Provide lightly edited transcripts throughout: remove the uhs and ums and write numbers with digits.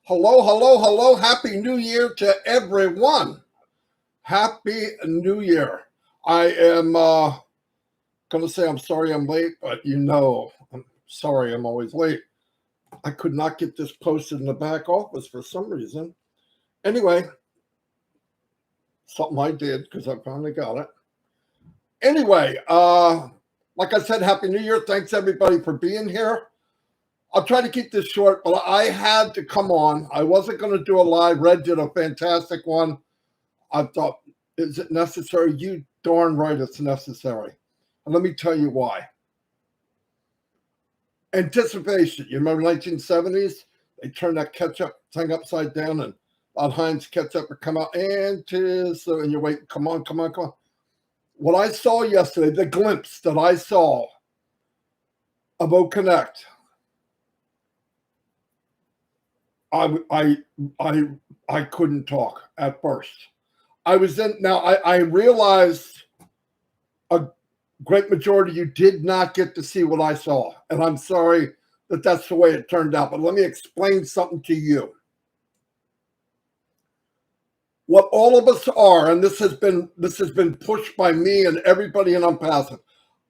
Hello, hello, hello. Happy New Year to everyone. Happy New Year. I am going to say I'm sorry I'm late, but I'm sorry I'm always late. I could not get this posted in the back office for some reason. Anyway, something I did because I finally got it. Anyway, like I said, Happy New Year. Thanks everybody for being here. I'll try to keep this short, but I had to come on. I wasn't going to do a live. Red did a fantastic one. I thought, is it necessary? You darn right it's necessary. And let me tell you why. Anticipation. You remember 1970s? They turned that ketchup thing upside down and Heinz ketchup would come out. And you wait, come on. What I saw yesterday, the glimpse that I saw of O Connect, I couldn't talk at first. I realized a great majority of you did not get to see what I saw. And I'm sorry that that's the way it turned out. But let me explain something to you. What all of us are, and this has been pushed by me and everybody in Onpassive.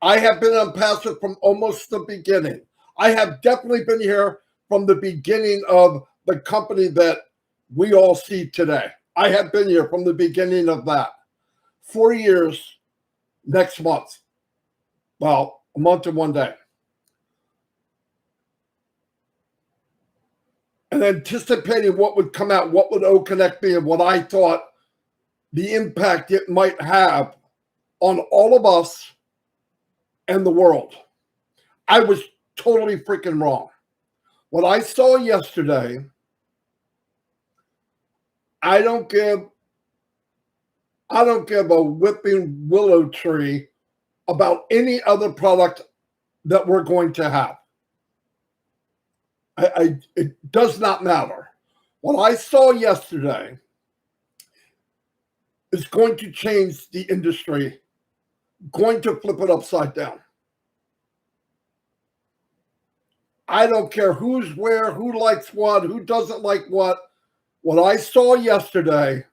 I have been Onpassive from almost the beginning. I have definitely been here from the beginning of the company that we all see today. I have been here from the beginning of that. 4 years next month. Well, a month and 1 day. And anticipating what would come out, what would O Connect be, and what I thought the impact it might have on all of us and the world. I was totally freaking wrong. What I saw yesterday, I don't give a whipping willow tree about any other product that we're going to have. It does not matter. What I saw yesterday is going to change the industry, going to flip it upside down. I don't care who's where, who likes what, who doesn't like what. What I saw yesterday,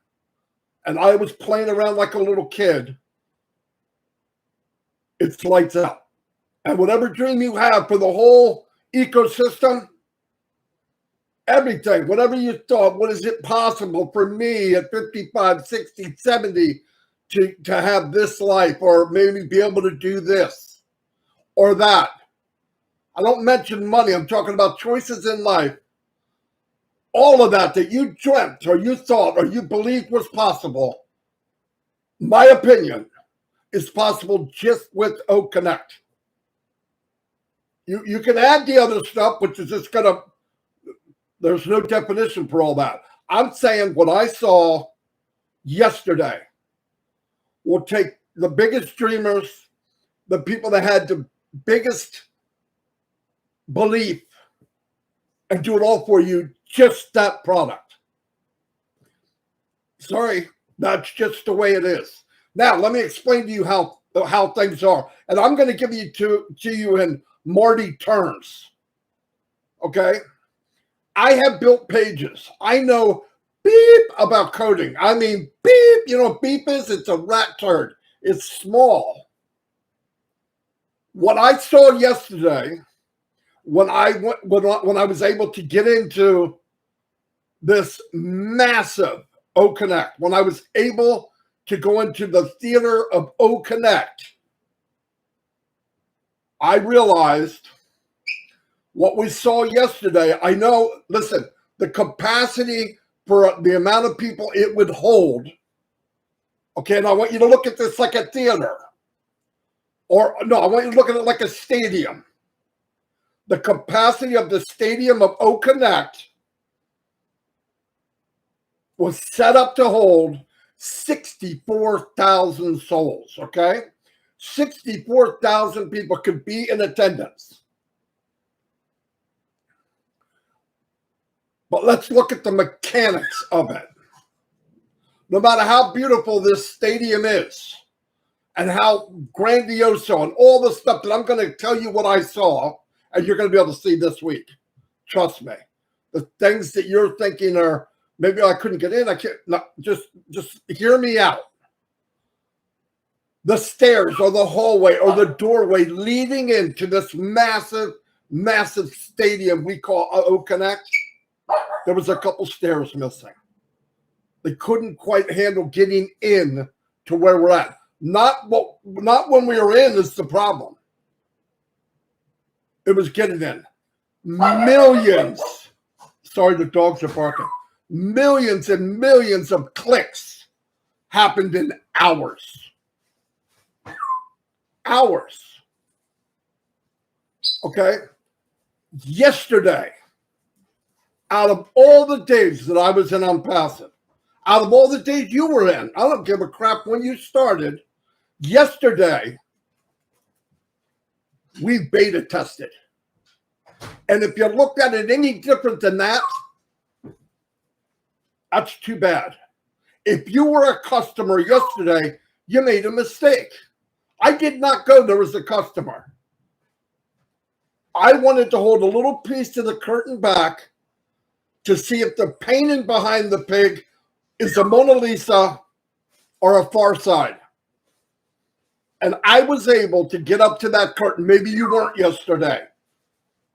and I was playing around like a little kid, it's lights out. And whatever dream you have for the whole ecosystem, everything, whatever you thought, what is it possible for me at 55, 60, 70 to have this life, or maybe be able to do this or that? I don't mention money. I'm talking about choices in life. All of that you dreamt or you thought or you believed was possible, my opinion, is possible just with O Connect. You can add the other stuff, which is just there's no definition for all that. I'm saying what I saw yesterday will take the biggest dreamers, the people that had the biggest belief, and do it all for you, just that product. Sorry, that's just the way it is. Now, let me explain to you how things are. And I'm going to give you to you in Marty terms. Okay? I have built pages. I know beep about coding. I mean, beep. You know what beep is? It's a rat turd. It's small. What I saw yesterday, when I was able to get into this massive O Connect, when I was able to go into the theater of O Connect, I realized what we saw yesterday. I know, listen, the capacity for the amount of people it would hold. Okay, and I want you to look at this like a theater. Or no, I want you to look at it like a stadium. The capacity of the stadium of O Connect was set up to hold 64,000 souls, okay? 64,000 people could be in attendance. But let's look at the mechanics of it. No matter how beautiful this stadium is and how grandiose and all the stuff that I'm going to tell you what I saw, and you're going to be able to see this week. Trust me. The things that you're thinking are, maybe I couldn't get in. I can't. No, just hear me out. The stairs or the hallway or the doorway leading into this massive, massive stadium we call O Connect, there was a couple stairs missing. They couldn't quite handle getting in to where we're at. Not when we were in is the problem. It was getting in. Millions. Sorry, the dogs are barking. Millions and millions of clicks happened in hours. Hours. Okay? Yesterday, out of all the days that I was in Onpassive, out of all the days you were in, I don't give a crap when you started, yesterday, we beta tested. And if you looked at it any different than that, that's too bad. If you were a customer yesterday, you made a mistake. I did not go there as a customer. I wanted to hold a little piece of the curtain back to see if the painting behind the pig is a Mona Lisa or a Far Side. And I was able to get up to that curtain. Maybe you weren't yesterday.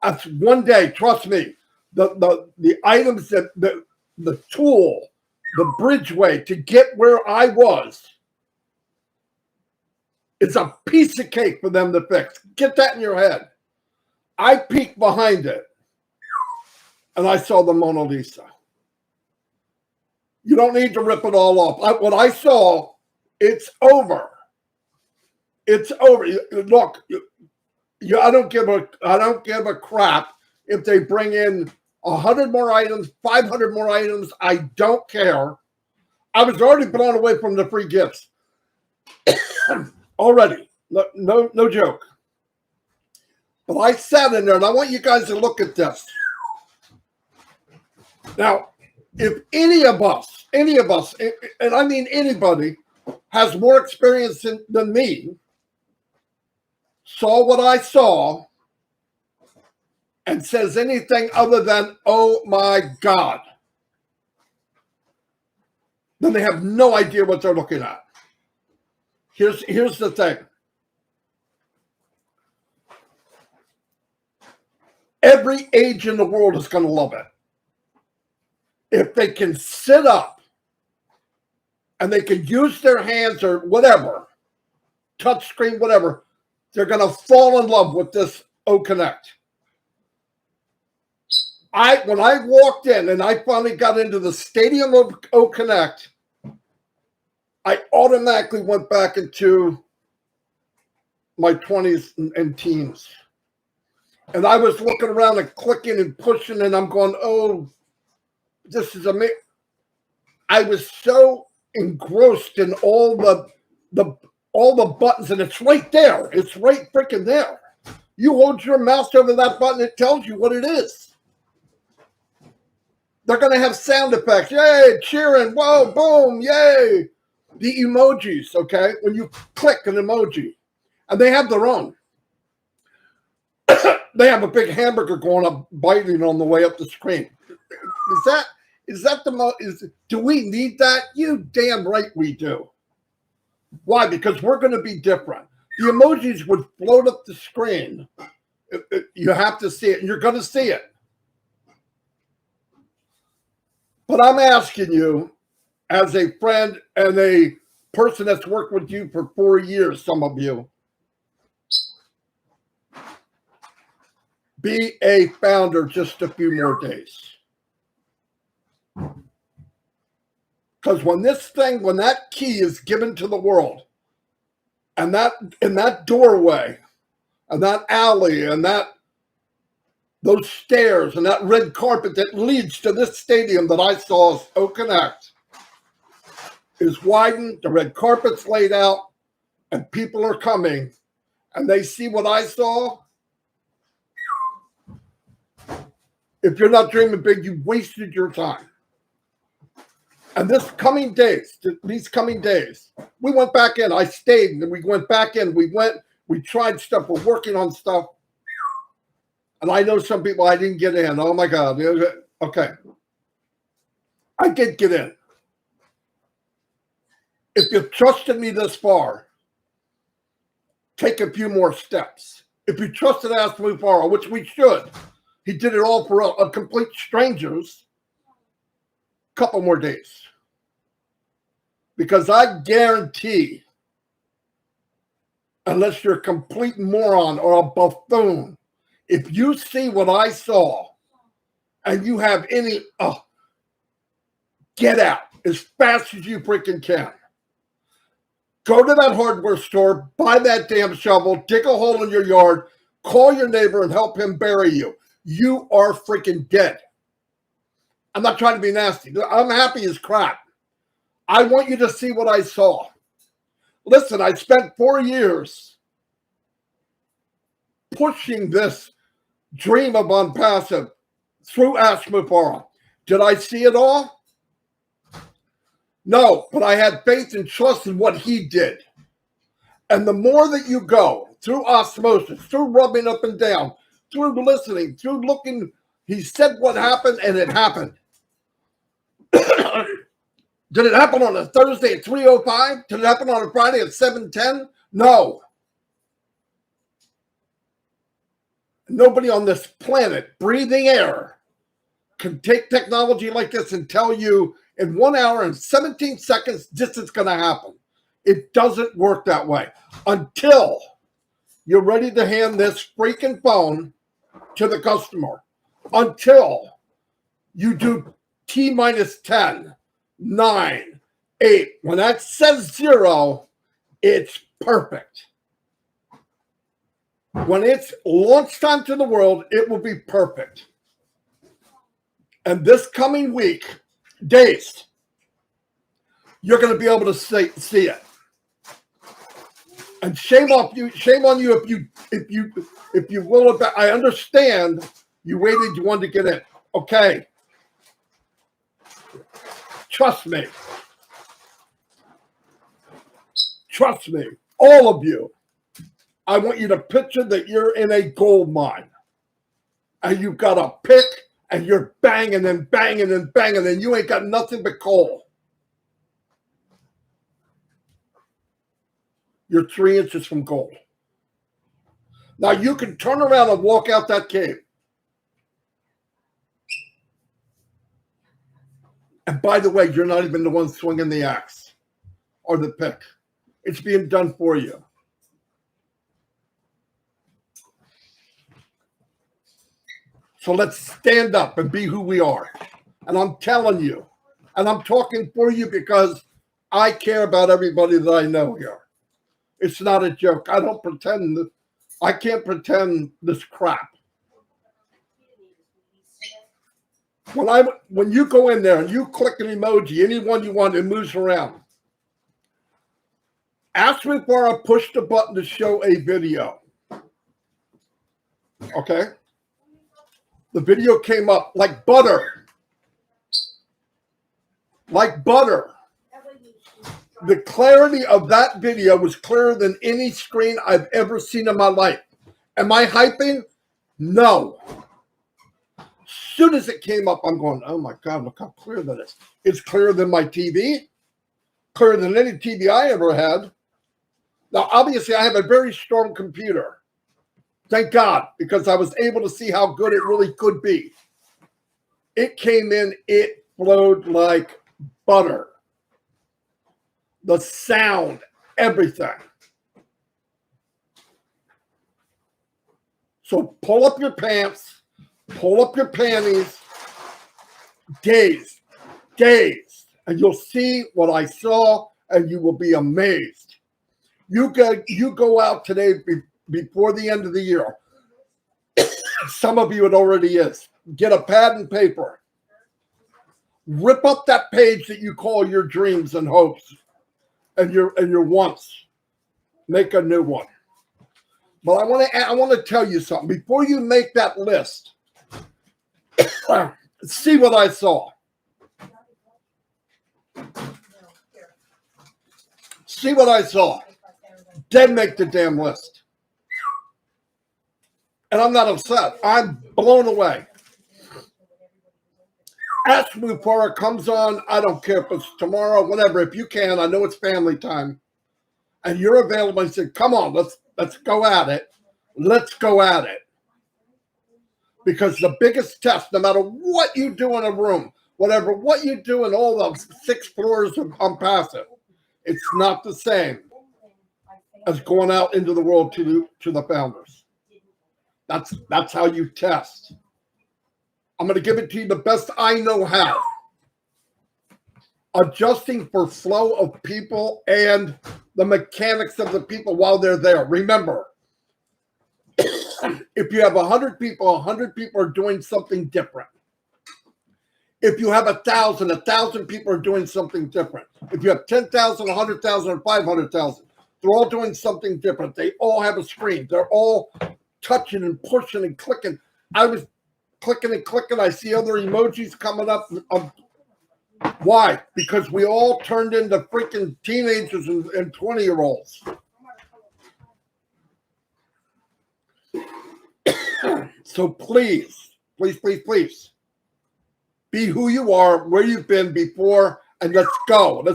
That's one day, trust me. The items that the tool, the bridgeway to get where I was, it's a piece of cake for them to fix. Get that in your head. I peeked behind it and I saw the Mona Lisa. You don't need to rip it all off. What I saw, it's over. It's over. Look, I don't give a crap if they bring in 100 more items, 500 more items. I don't care. I was already blown away from the free gifts. Already. No joke. But I sat in there, and I want you guys to look at this. Now, if any of us, and I mean anybody, has more experience than me, saw what I saw, and says anything other than, oh my God, then they have no idea what they're looking at. Here's the thing. Every age in the world is going to love it. If they can sit up and they can use their hands or whatever, touch screen, whatever, they're going to fall in love with this O Connect. When I walked in and I finally got into the stadium of O Connect, I automatically went back into my 20s and teens. And I was looking around and clicking and pushing, and I'm going, oh, this is amazing. I was so engrossed in all the buttons, and it's right there. It's right freaking there. You hold your mouse over that button, it tells you what it is. They're going to have sound effects. Yay, cheering, whoa, boom, yay. The emojis, okay? When you click an emoji, and they have their own. They have a big hamburger going up, biting on the way up the screen. Do we need that? You damn right we do. Why? Because we're going to be different. The emojis would float up the screen. You have to see it, and you're going to see it. But I'm asking you, as a friend and a person that's worked with you for 4 years, some of you, be a founder just a few more days. Because when that key is given to the world, and that doorway, and that alley, and those stairs, and that red carpet that leads to this stadium that I saw as O Connect is widened, the red carpet's laid out, and people are coming, and they see what I saw. If you're not dreaming big, you wasted your time. And these coming days, we went back in. I stayed, and we went back in. We tried stuff. We're working on stuff. And I know some people I didn't get in. Oh, my God. Okay. I did get in. If you've trusted me this far, take a few more steps. If you trusted Asmufara, which we should, he did it all for a complete strangers, couple more days. Because I guarantee, unless you're a complete moron or a buffoon, if you see what I saw and you have any, get out as fast as you freaking can. Go to that hardware store, buy that damn shovel, dig a hole in your yard, call your neighbor and help him bury you. You are freaking dead. I'm not trying to be nasty. I'm happy as crap. I want you to see what I saw. Listen, I spent 4 years pushing this dream of Onpassive through Ashmufara. Did I see it all? No, but I had faith and trust in what he did. And the more that you go through osmosis, through rubbing up and down, through listening, through looking, he said what happened and it happened. Did it happen on a Thursday at 3:05? Did it happen on a Friday at 7:10? No. Nobody on this planet breathing air can take technology like this and tell you in 1 hour and 17 seconds this is going to happen. It doesn't work that way until you're ready to hand this freaking phone to the customer. Until you do T minus 10, 9, 8. When that says 0, it's perfect. When it's launch time to the world, it will be perfect. And this coming week, days, you're going to be able to see it. And shame on you if you will. I understand you waited, you wanted to get in. Okay. Trust me. Trust me. All of you. I want you to picture that you're in a gold mine. And you've got a pick and you're banging and banging and banging and you ain't got nothing but coal. You're 3 inches from gold. Now you can turn around and walk out that cave. And by the way, you're not even the one swinging the axe or the pick. It's being done for you. So let's stand up and be who we are. And I'm telling you, and I'm talking for you because I care about everybody that I know here. It's not a joke. I don't pretend. I can't pretend this crap. When you go in there and you click an emoji, any one you want, it moves around. Ask me before I push the button to show a video. Okay? The video came up like butter. Like butter. The clarity of that video was clearer than any screen I've ever seen in my life. Am I hyping? No. As soon as it came up, I'm going, oh my God, look how clear that is. It's clearer than my TV. Clearer than any TV I ever had. Now, obviously, I have a very strong computer. Thank God, because I was able to see how good it really could be. It came in, it flowed like butter. The sound, everything. So pull up your pants, pull up your panties, gaze, and you'll see what I saw, and you will be amazed. You go out today before the end of the year. Some of you it already is. Get a pad and paper. Rip up that page that you call your dreams and hopes and your wants. Make a new one. But I want to tell you something. Before you make that list, see what I saw. See what I saw. Then make the damn list. And I'm not upset. I'm blown away. Ask Mupara comes on. I don't care if it's tomorrow, whatever. If you can, I know it's family time, and you're available. I said, come on, let's go at it. Let's go at it. Because the biggest test, no matter what you do in a room, whatever what you do in all the 6 floors of Onpassive, it's not the same as going out into the world to the founders. That's how you test. I'm going to give it to you the best I know how. Adjusting for flow of people and the mechanics of the people while they're there. Remember, if you have 100 people, 100 people are doing something different. If you have 1,000, 1,000 people are doing something different. If you have 10,000, 100,000, or 500,000, they're all doing something different. They all have a screen. They're all touching and pushing and clicking. I was clicking and clicking. I see other emojis coming up. Why? Because we all turned into freaking teenagers and 20-year-olds. So please, please, please, please, be who you are, where you've been before, and let's go.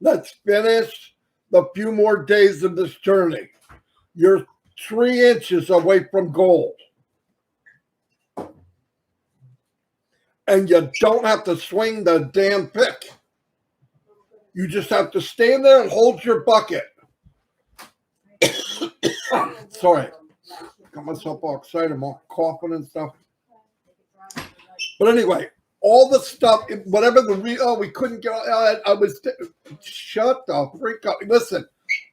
Let's finish the few more days of this journey. You're 3 inches away from gold. And you don't have to swing the damn pick. You just have to stand there and hold your bucket. Sorry. Got myself all excited. I'm all coughing and stuff. But anyway, all the stuff, whatever we couldn't get, shut the freak up. Listen,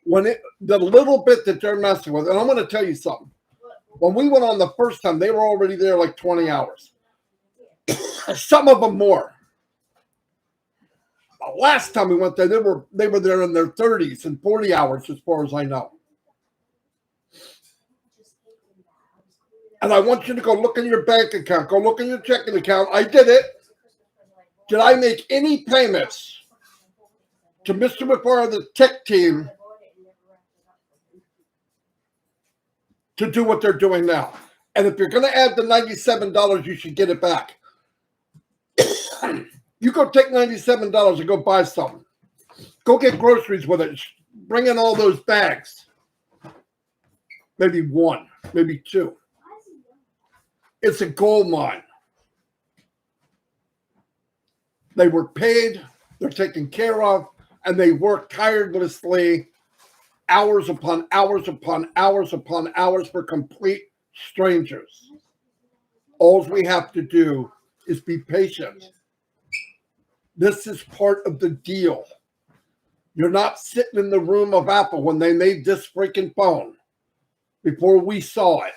the little bit that they're messing with, and I'm going to tell you something. When we went on the first time, they were already there like 20 hours. Some of them more. The last time we went there, they were there in their 30s and 40 hours, as far as I know. And I want you to go look in your bank account. Go look in your checking account. I did it. Did I make any payments to Mr. McFarland, the tech team, to do what they're doing now? And if you're going to add the $97, you should get it back. You go take $97 and go buy something. Go get groceries with it. Bring in all those bags. Maybe 1, maybe 2. It's a gold mine. They were paid, they're taken care of, and they work tirelessly, hours upon hours upon hours upon hours for complete strangers. All we have to do is be patient. This is part of the deal. You're not sitting in the room of Apple when they made this freaking phone before we saw it.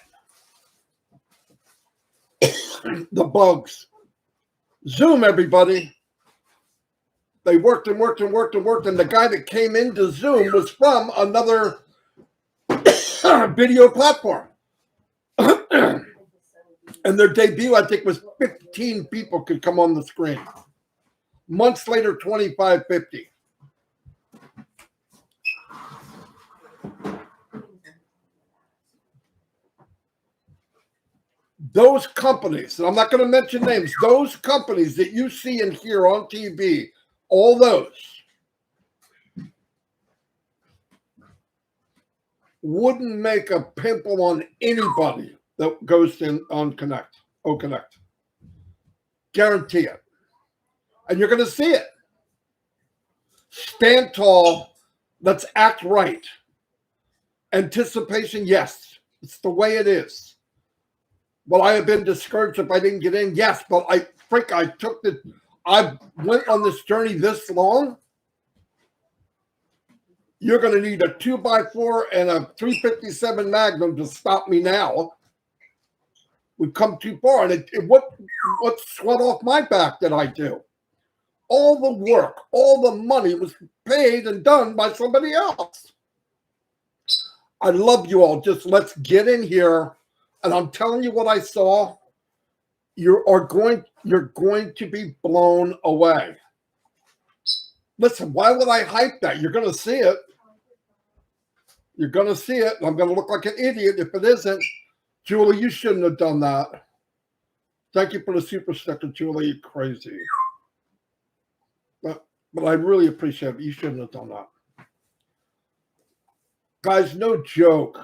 The bugs. Zoom, everybody. They worked and worked and worked and worked, and the guy that came into Zoom was from another video platform. And their debut, I think, was 15 people could come on the screen. Months later, 25, 50. Those companies, and I'm not going to mention names, those companies that you see and hear on TV, all those wouldn't make a pimple on anybody that goes in on Connect. Guarantee it. And you're going to see it. Stand tall. Let's act right. Anticipation, yes. It's the way it is. Will I have been discouraged if I didn't get in? Yes, but I went on this journey this long. You're going to need a 2x4 and a 357 Magnum to stop me now. We've come too far. And what sweat off my back did I do? All the work, all the money was paid and done by somebody else. I love you all. Just let's get in here. And I'm telling you what I saw. You're going to be blown away. Listen, why would I hype that? You're going to see it. You're going to see it. I'm going to look like an idiot if it isn't. Julie, you shouldn't have done that. Thank you for the super sticker, Julie. Crazy. But I really appreciate it. You shouldn't have done that. Guys, no joke.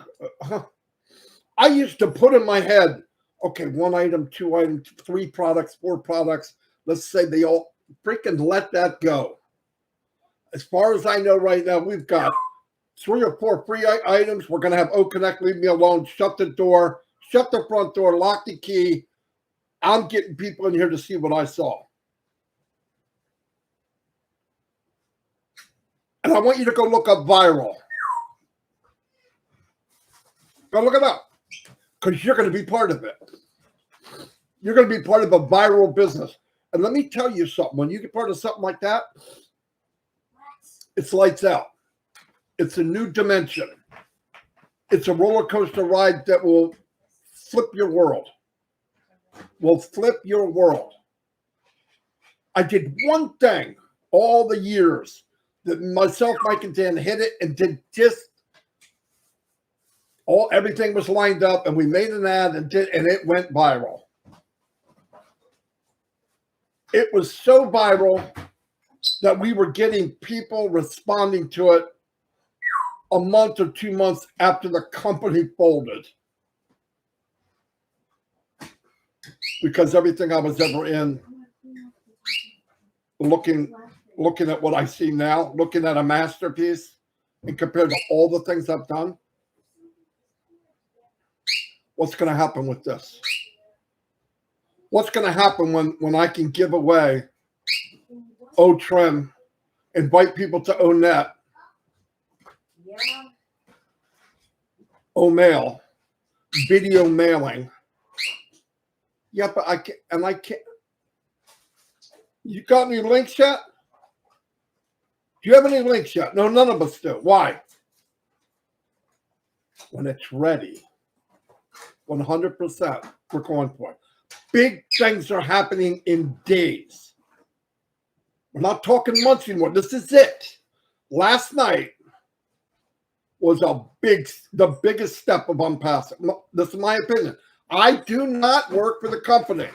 I used to put in my head, okay, 1 item, 2 items, 3 products, 4 products. Let's say they all freaking let that go. As far as I know right now, we've got 3 or 4 free items. We're going to have Connect, leave me alone, shut the door, shut the front door, lock the key. I'm getting people in here to see what I saw. And I want you to go look up viral. Go look it up, because you're going to be part of it. You're going to be part of a viral business. And let me tell you something. When you get part of something like that, it's lights out. It's a new dimension. It's a roller coaster ride that will flip your world. Will flip your world. I did one thing all the years that myself, Mike, and Dan hit it and did just everything was lined up, and we made an ad and it went viral. It was so viral that we were getting people responding to it a month or 2 months after the company folded. Because everything I was ever in, looking at what I see now, looking at a masterpiece, and compared to all the things I've done, what's going to happen with this? What's going to happen when I can give away O-Trim, invite people to O-Net, O-Mail, video mailing? Yeah, but I can't. You got any links yet? Do you have any links yet? No, none of us do. Why? When it's ready, 100%, we're going for it. Big things are happening in days. We're not talking months anymore. This is it. Last night was the biggest step of Onpassive. This is my opinion. I do not work for the company.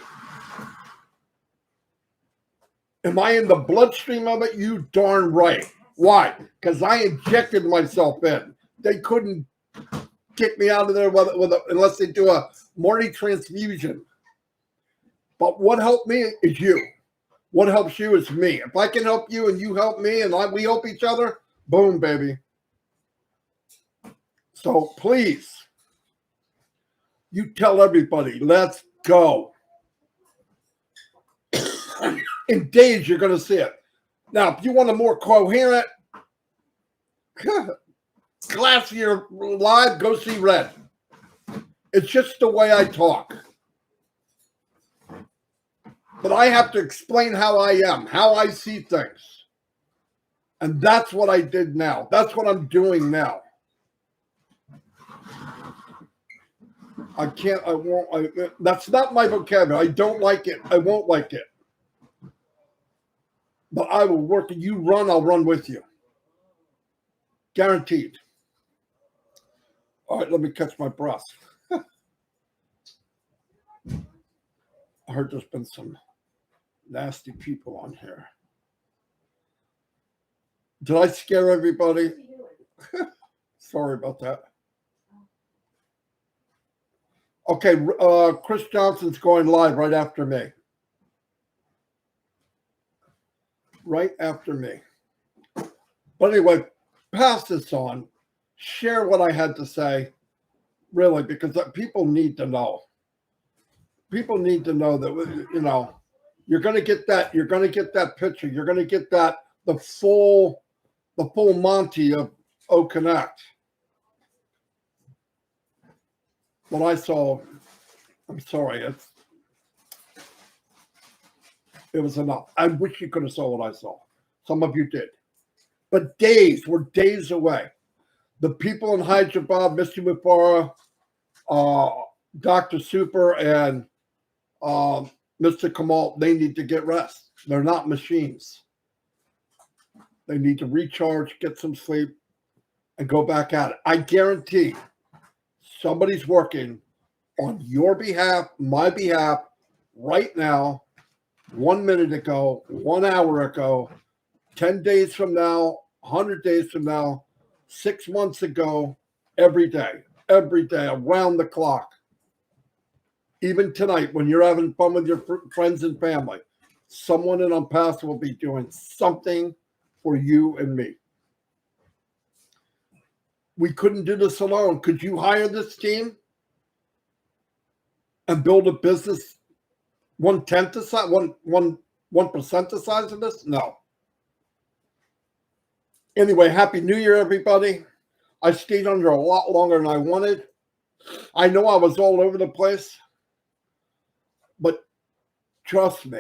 Am I in the bloodstream of it? You darn right. Why? Because I injected myself in. They couldn't kick me out of there unless they do a Marty transfusion. But what helped me is you. What helps you is me. If I can help you and you help me and we help each other, boom, baby. So please, you tell everybody, let's go. In days, you're going to see it. Now, if you want a more coherent, classier live, go see Red. It's just the way I talk. But I have to explain how I am, how I see things. And that's what I did now. That's what I'm doing now. That's not my vocabulary. I don't like it. I won't like it. But I will work. You run, I'll run with you. Guaranteed. All right, let me catch my breath. I heard there's been some nasty people on here. Did I scare everybody? Sorry about that. Okay, Chris Johnson's going live right after me. Right after me. But anyway, pass this on. Share what I had to say, really, because people need to know. People need to know that, you're going to get that. You're going to get that picture. You're going to get the full Monty of Connect. What I saw, I'm sorry, it was enough. I wish you could have saw what I saw. Some of you did. But we're days away. The people in Hyderabad, Mr. Mufara, Dr. Super, and Mr. Kamal, they need to get rest. They're not machines. They need to recharge, get some sleep, and go back at it. I guarantee somebody's working on your behalf, my behalf, right now, 1 minute ago, 1 hour ago, 10 days from now, 100 days from now, 6 months ago, every day, around the clock. Even tonight, when you're having fun with your friends and family, someone in Onpassive will be doing something for you and me. We couldn't do this alone. Could you hire this team and build a business 1/10 the size, 1% the size of this? No. Anyway, Happy New Year, everybody. I stayed under a lot longer than I wanted. I know I was all over the place, but trust me,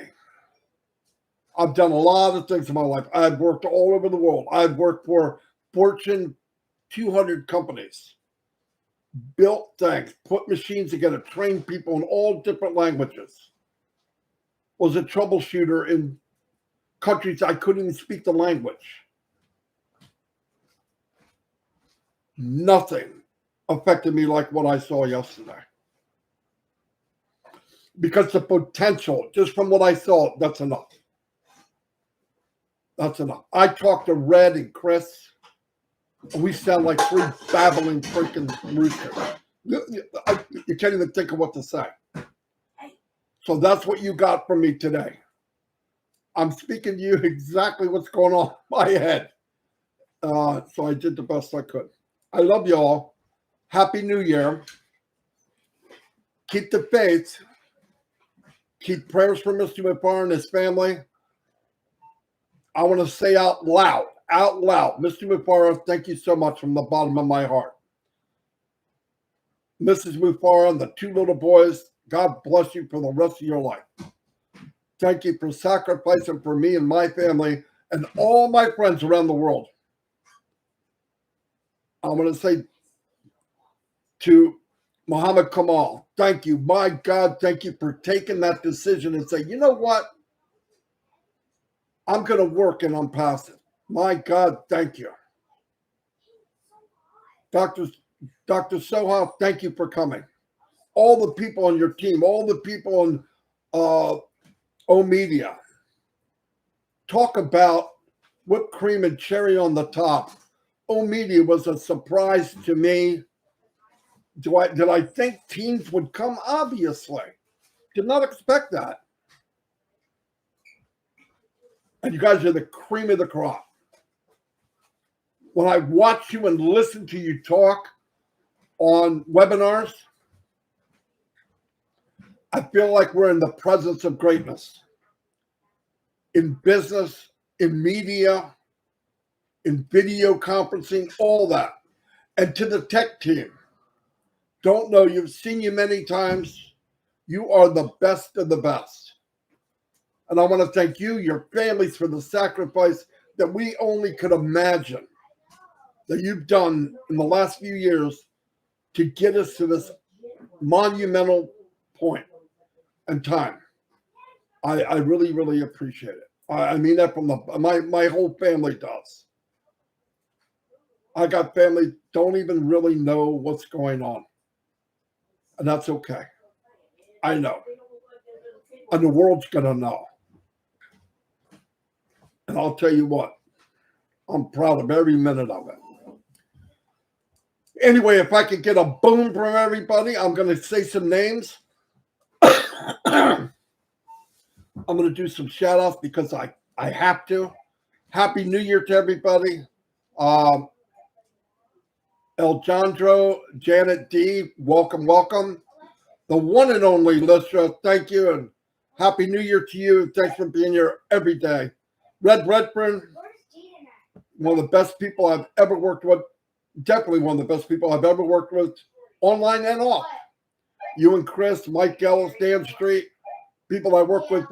I've done a lot of things in my life. I've worked all over the world. I've worked for Fortune 200 companies, built things, put machines together, trained people in all different languages. Was a troubleshooter in countries I couldn't even speak the language. Nothing affected me like what I saw yesterday. Because the potential, just from what I saw, that's enough. That's enough. I talked to Red and Chris, and we sound like three babbling freaking roosters. You can't even think of what to say. So that's what you got from me today. I'm speaking to you exactly what's going on in my head. So I did the best I could. I love you all. Happy New Year. Keep the faith. Keep prayers for Mr. McFarland and his family. I want to say out loud, Mr. McFarland, thank you so much from the bottom of my heart. Mrs. McFarland, the two little boys, God bless you for the rest of your life. Thank you for sacrificing for me and my family and all my friends around the world. I want to say to Muhammad Kamal, thank you. My God, thank you for taking that decision and say, you know what? I'm going to work in Onpassive. My God, thank you. Dr. Soha, thank you for coming. All the people on your team, all the people on O Media. Talk about whipped cream and cherry on the top. O Media was a surprise to me. Did I think teams would come? Obviously. Did not expect that. And you guys are the cream of the crop. When I watch you and listen to you talk on webinars, I feel like we're in the presence of greatness. In business, in media, in video conferencing, all that. And to the tech team, don't know, you've seen you many times. You are the best of the best. And I want to thank you, your families, for the sacrifice that we only could imagine that you've done in the last few years to get us to this monumental point and time. I really, really appreciate it. I mean that from my whole family does. I got family don't even really know what's going on. And that's okay. I know. And the world's going to know. And I'll tell you what, I'm proud of every minute of it. Anyway, if I could get a boom from everybody, I'm going to say some names. I'm going to do some shout outs because I have to. Happy New Year to everybody. Eljandro, Janet D, welcome. The one and only Lystra, thank you, and Happy New Year to you. Thanks for being here every day. Red Redfern, one of the best people I've ever worked with. Definitely one of the best people I've ever worked with, online and off. You and Chris, Mike Ellis, Dan Street, people I work with,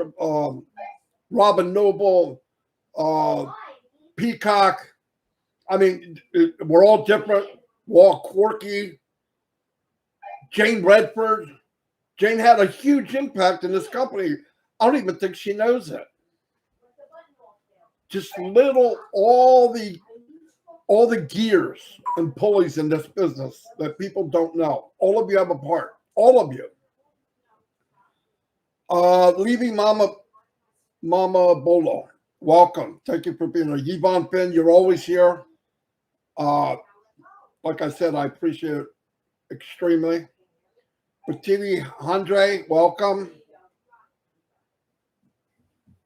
Robin Noble, Peacock. I mean, we're all different. We're all quirky. Jane Redford. Jane had a huge impact in this company. I don't even think she knows it. Just all the gears and pulleys in this business that people don't know. All of you have a part. All of you. Leaving Mama Bolo. Welcome. Thank you for being here. Yvonne Finn, you're always here. Uh, like I said, I appreciate it extremely. Patini Andre, welcome.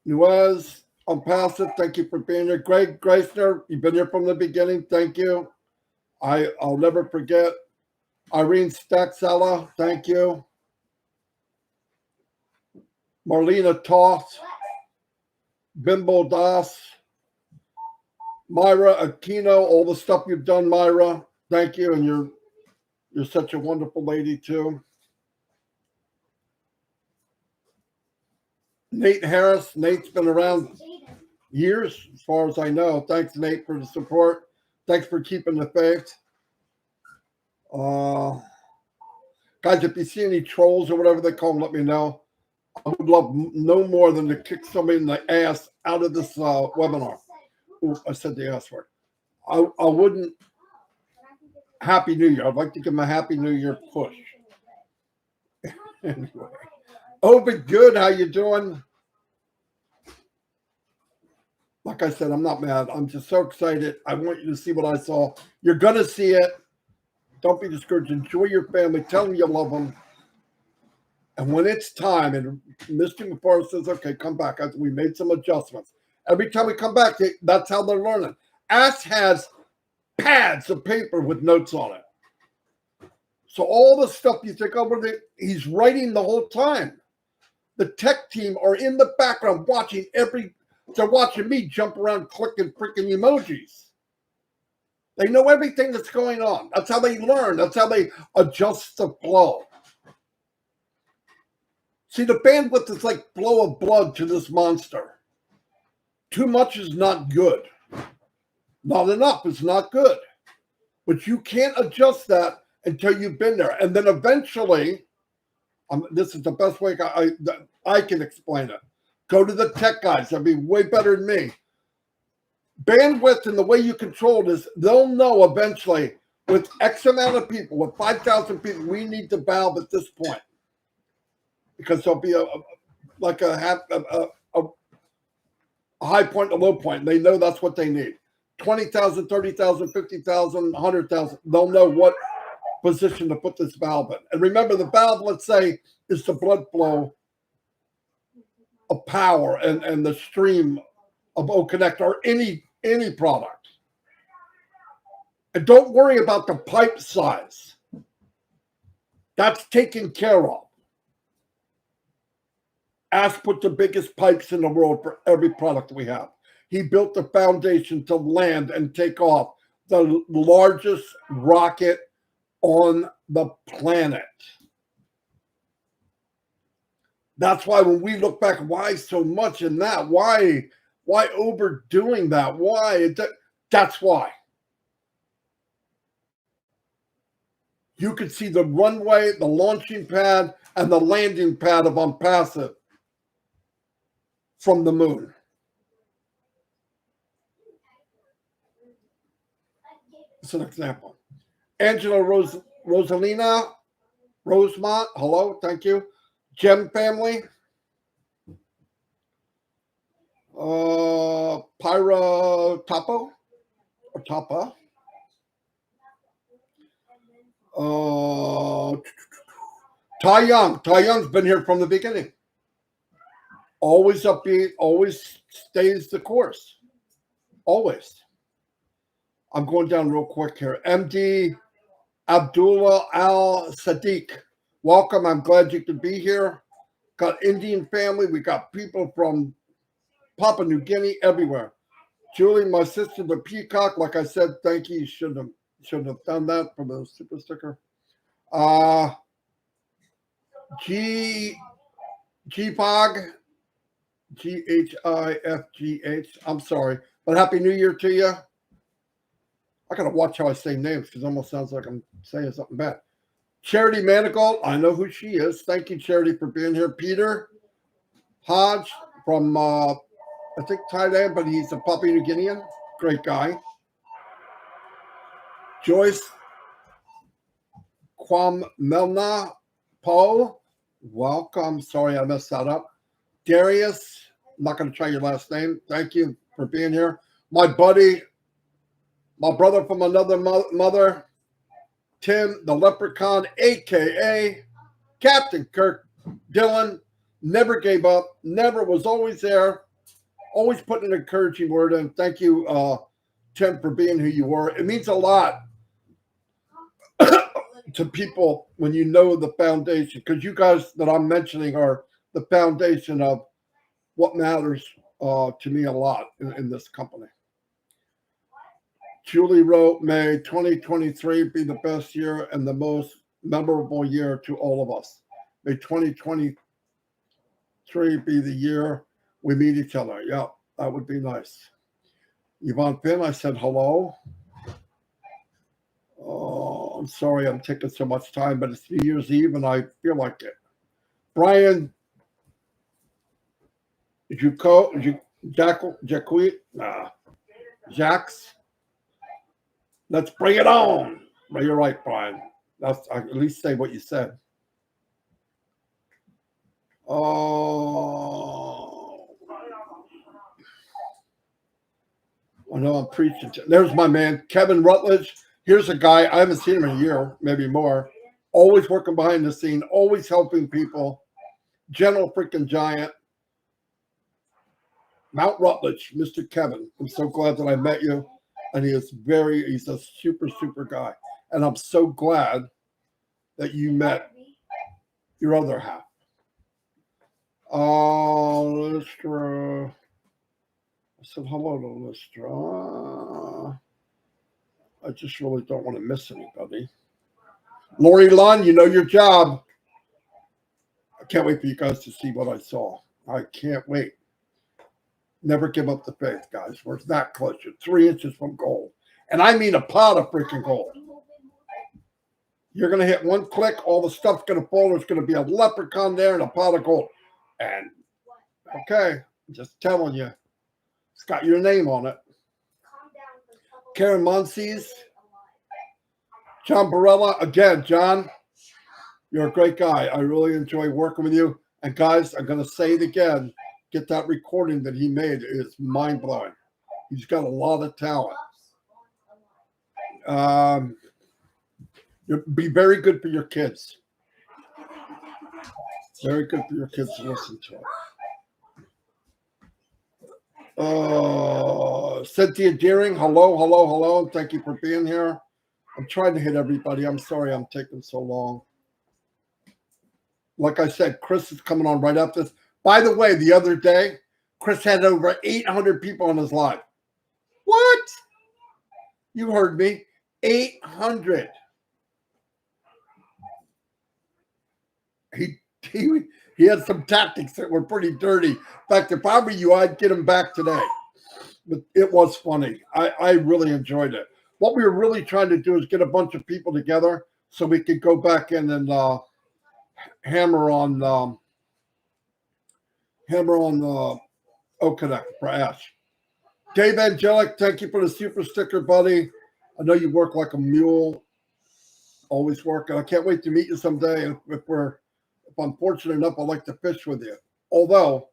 Nuez, Onpassive, thank you for being here. Greg Greisner, you've been here from the beginning. Thank you. I'll never forget. Irene Staxella, thank you. Marlena Toth, Bimbo Das, Myra Aquino, all the stuff you've done, Myra. Thank you, and you're such a wonderful lady too. Nate Harris. Nate's been around years, as far as I know. Thanks, Nate, for the support. Thanks for keeping the faith. Guys, if you see any trolls or whatever they call them, let me know. I would love no more than to kick somebody in the ass out of this webinar. Ooh, I said the ass word. I wouldn't. Happy New Year. I'd like to give them a Happy New Year push. Anyway. Obi, good. How you doing? Like I said, I'm not mad. I'm just so excited. I want you to see what I saw. You're going to see it. Don't be discouraged. Enjoy your family. Tell them you love them. And when it's time, and Mr. McFarland says, okay, come back. We made some adjustments. Every time we come back, that's how they're learning. Ash has pads of paper with notes on it. So all the stuff you think over there, he's writing the whole time. The tech team are in the background watching they're watching me jump around clicking freaking emojis. They know everything that's going on. That's how they learn. That's how they adjust the flow. See, the bandwidth is like flow of blood to this monster. Too much is not good. Not enough is not good. But you can't adjust that until you've been there. And then eventually, this is the best way I can explain it. Go to the tech guys. They'll be way better than me. Bandwidth and the way you control it is they'll know eventually with X amount of people, with 5,000 people, we need the valve at this point. Because there'll be a high point and a low point. They know that's what they need. 20,000, 30,000, 50,000, 100,000. They'll know what position to put this valve in. And remember, the valve, let's say, is the blood flow of power and the stream of O-Connect or any product. And don't worry about the pipe size. That's taken care of. Ash put the biggest pipes in the world for every product we have. He built the foundation to land and take off the largest rocket on the planet. That's why when we look back, why so much in that? Why overdoing that? Why? That's why. You could see the runway, the launching pad, and the landing pad of Onpassive from the moon. It's an example. Angela Rosalina Rosemont, hello, thank you. Gem family. Pyra Topo or Tapa. Ty Young. Ty Young's been here from the beginning. Always upbeat, always stays the course. Always. I'm going down real quick here. MD Abdullah Al Sadiq. Welcome. I'm glad you could be here. Got Indian family. We got people from Papua New Guinea, everywhere. Julie, my sister, the peacock. Like I said, thank you. You shouldn't have done that for the super sticker. Gpog, GHIFGH. I'm sorry, but Happy New Year to you. I gotta watch how I say names because it almost sounds like I'm saying something bad. Charity Manigault, I know who she is. Thank you, Charity, for being here. Peter Hodge from I think Thailand, but he's a Papua New Guinean. Great guy. Joyce Kwam Melna Po. welcome. Sorry I messed that up. Darius, I'm not going to try your last name. Thank you for being here. My buddy, my brother from another mother, Tim the Leprechaun, a.k.a. Captain Kirk Dillon, never gave up, never was always there, always put an encouraging word in. Thank you, Tim, for being who you were. It means a lot to people when you know the foundation, because you guys that I'm mentioning are the foundation of what matters to me a lot in this company. Julie wrote, May 2023 be the best year and the most memorable year to all of us. May 2023 be the year we meet each other. Yeah, that would be nice. Yvonne Finn, I said hello. Oh, I'm sorry I'm taking so much time, but it's New Year's Eve and I feel like it. Brian, Jax, let's bring it on. Well, you're right, Brian. That's at least say what you said. Oh, I know I'm preaching. There's my man, Kevin Rutledge. Here's a guy, I haven't seen him in a year, maybe more. Always working behind the scene, always helping people. General freaking giant. Mount Rutledge, Mr. Kevin. I'm so glad that I met you. And he's a super, super guy. And I'm so glad that you met your other half. Lystra. I said hello to Lystra. I just really don't want to miss anybody. Lori Lund, you know your job. I can't wait for you guys to see what I saw. I can't wait. Never give up the faith, guys. We're that close. You're 3 inches from gold. And I mean a pot of freaking gold. You're going to hit one click, all the stuff's going to fall. There's going to be a leprechaun there and a pot of gold. And, okay, just telling you. It's got your name on it. Karen Monsees. John Barella. Again, John, you're a great guy. I really enjoy working with you. And, guys, I'm going to say it again. Get that recording that he made. It's mind-blowing. He's got a lot of talent. You'll be very good for your kids. Very good for your kids to listen to it. Cynthia Deering, hello. Thank you for being here. I'm trying to hit everybody. I'm sorry I'm taking so long. Like I said, Chris is coming on right after this. By the way, the other day, Chris had over 800 people on his live. What? You heard me. 800. He had some tactics that were pretty dirty. In fact, if I were you, I'd get him back today. But it was funny. I really enjoyed it. What we were really trying to do is get a bunch of people together so we could go back in and hammer on Okonek for Ash. Dave Angelic, thank you for the super sticker, buddy. I know you work like a mule. Always working. I can't wait to meet you someday. If I'm fortunate enough, I'd like to fish with you. Although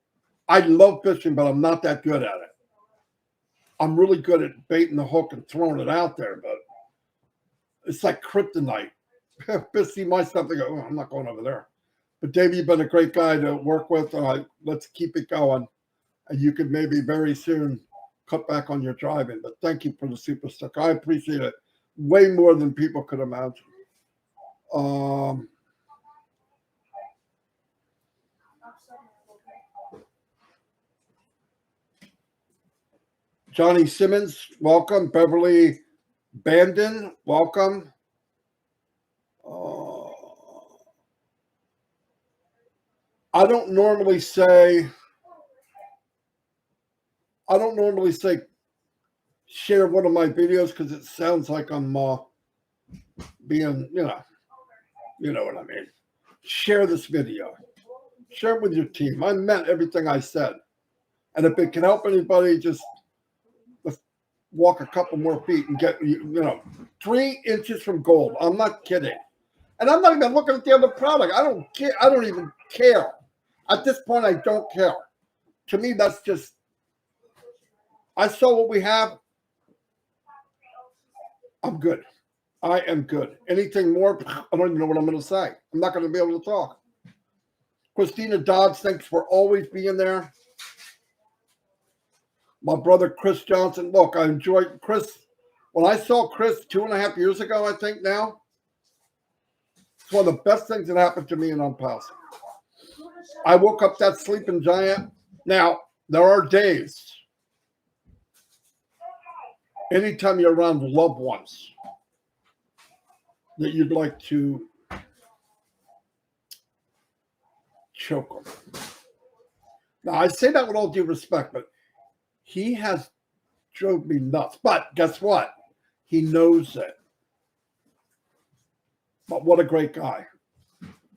I love fishing, but I'm not that good at it. I'm really good at baiting the hook and throwing it out there, but it's like kryptonite. Fish see my stuff, they go, oh, I'm not going over there. But Dave, you've been a great guy to work with. Let's keep it going. And you could maybe very soon cut back on your driving. But thank you for the super sticker. I appreciate it way more than people could imagine. Johnny Simmons, welcome. Beverly Bandon, welcome. I don't normally say share one of my videos because it sounds like I'm being, you know what I mean. Share this video. Share it with your team. I meant everything I said. And if it can help anybody, just let's walk a couple more feet and get, 3 inches from gold. I'm not kidding. And I'm not even looking at the other product. I don't care. I don't even care. At this point, I don't care. To me, that's just, I saw what we have. I'm good. I am good. Anything more, I don't even know what I'm going to say. I'm not going to be able to talk. Christina Dodds, thanks for always being there. My brother, Chris Johnson. Look, I enjoyed Chris. When I saw Chris 2.5 years ago, I think now, it's one of the best things that happened to me in Onpassive. I woke up that sleeping giant. Now, there are days, anytime you're around loved ones, that you'd like to choke them. Now, I say that with all due respect, but he has drove me nuts. But guess what? He knows it. But what a great guy.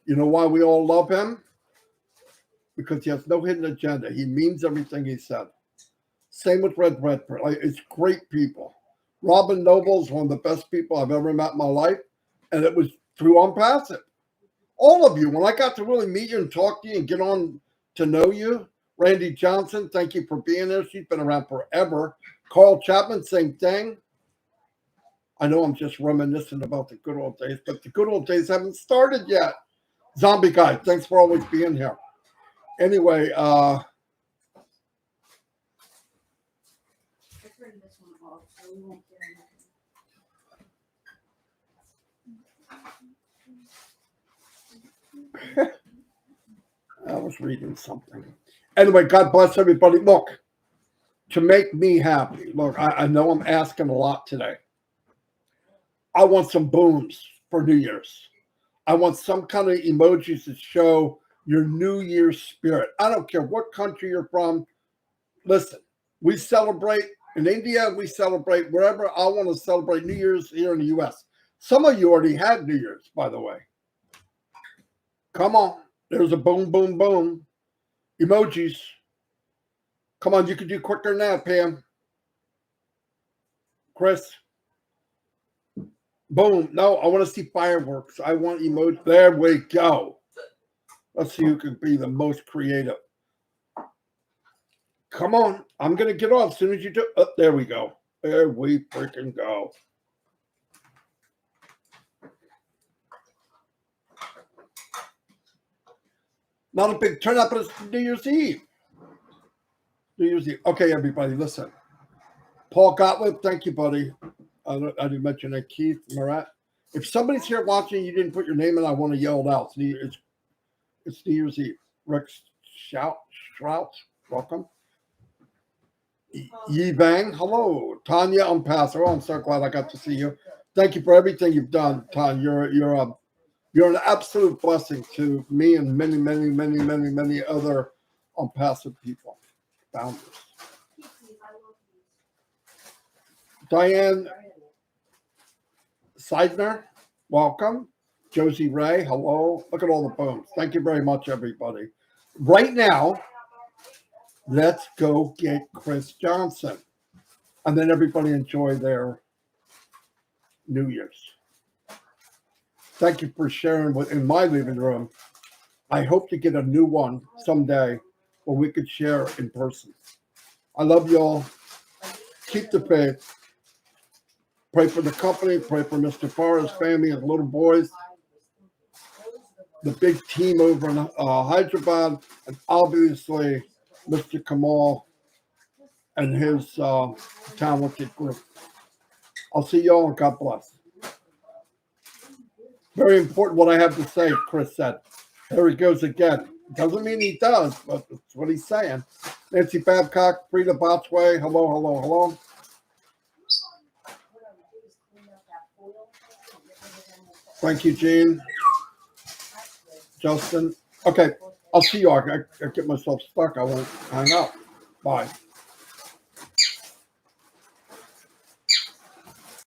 You know why we all love him? Because he has no hidden agenda. He means everything he said. Same with Red Redford. Like, it's great people. Robin Noble is one of the best people I've ever met in my life. And it was through Onpassive. All of you, when I got to really meet you and talk to you and get on to know you, Randy Johnson, thank you for being there. She's been around forever. Carl Chapman, same thing. I know I'm just reminiscing about the good old days, but the good old days haven't started yet. Zombie Guy, thanks for always being here. Anyway, I was reading something. Anyway, God bless everybody. Look, to make me happy, look, I know I'm asking a lot today. I want some booms for New Year's. I want some kind of emojis to show your New Year's spirit. I don't care what country you're from. Listen, we celebrate in India, we celebrate wherever. I want to celebrate New Year's here in the U.S. Some of you already had New Year's, by the way. Come on. There's a boom, boom, boom. Emojis. Come on, you can do quicker than that, Pam. Chris. Boom. No, I want to see fireworks. I want emojis. There we go. Let's see who can be the most creative. Come on. I'm going to get off as soon as you do. Oh, there we go. There we freaking go. Not a big turnout, but it's New Year's Eve. New Year's Eve. Okay, everybody, listen. Paul Gottlieb, thank you, buddy. I didn't mention that. Keith, Murat. If somebody's here watching, you didn't put your name in, I want to yell it out. It's New Year's Eve. Rick Strauss, welcome. Yi Bang, hello. Tanya Onpassive. Oh, I'm so glad I got to see you. Thank you for everything you've done, Tanya. You're an absolute blessing to me and many, many, many, many, many other Onpassive people, founders. Diane Seidner, welcome. Josie Ray, hello. Look at all the booms. Thank you very much, everybody. Right now, let's go get Chris Johnson. And then everybody enjoy their New Year's. Thank you for sharing in my living room. I hope to get a new one someday where we could share in person. I love y'all. Keep the faith. Pray for the company. Pray for Mr. Farr's family and little boys. The big team over in Hyderabad. And obviously, Mr. Kamal and his talented group. I'll see y'all and God bless. Very important what I have to say, Chris said. There he goes again. Doesn't mean he does, but that's what he's saying. Nancy Babcock, Frida Botchway, hello, hello, hello. Thank you, Gene. Justin. Okay, I'll see you. I get myself stuck. I won't hang up. Bye.